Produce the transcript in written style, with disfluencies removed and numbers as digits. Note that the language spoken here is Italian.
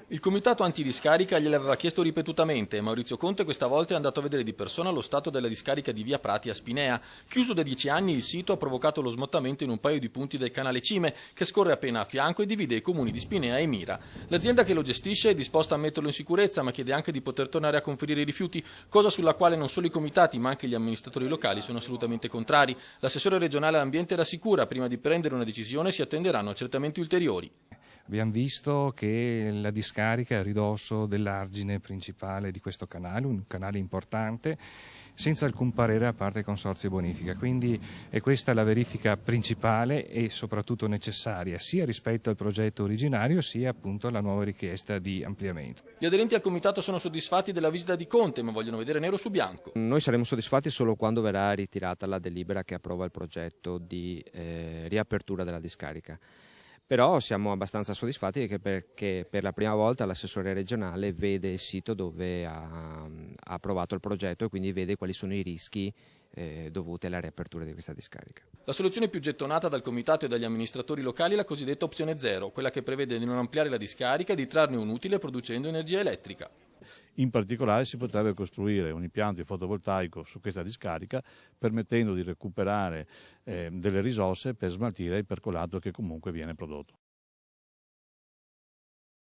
Il comitato antidiscarica gliel'aveva chiesto ripetutamente e Maurizio Conte questa volta è andato a vedere di persona lo stato della discarica di Via Prati a Spinea. Chiuso da 10 anni, il sito ha provocato lo smottamento in un paio di punti del canale Cime, che scorre appena a fianco e divide i comuni di Spinea e Mira. L'azienda che lo gestisce è disposta a metterlo in sicurezza, ma chiede anche di poter tornare a conferire i rifiuti, cosa sulla quale non solo i comitati ma anche gli amministratori locali sono assolutamente contrari. L'assessore regionale all'ambiente rassicura: prima di prendere una decisione si attenderanno accertamenti ulteriori. Abbiamo visto che la discarica è a ridosso dell'argine principale di questo canale, un canale importante, senza alcun parere da parte del Consorzio Bonifica. Quindi è questa la verifica principale e soprattutto necessaria, sia rispetto al progetto originario, sia appunto alla nuova richiesta di ampliamento. Gli aderenti al comitato sono soddisfatti della visita di Conte, ma vogliono vedere nero su bianco. Noi saremo soddisfatti solo quando verrà ritirata la delibera che approva il progetto di riapertura della discarica. Però siamo abbastanza soddisfatti perché per la prima volta l'assessore regionale vede il sito dove ha approvato il progetto e quindi vede quali sono i rischi dovuti alla riapertura di questa discarica. La soluzione più gettonata dal comitato e dagli amministratori locali è la cosiddetta opzione zero, quella che prevede di non ampliare la discarica e di trarne un utile producendo energia elettrica. In particolare si potrebbe costruire un impianto fotovoltaico su questa discarica, permettendo di recuperare delle risorse per smaltire il percolato che comunque viene prodotto.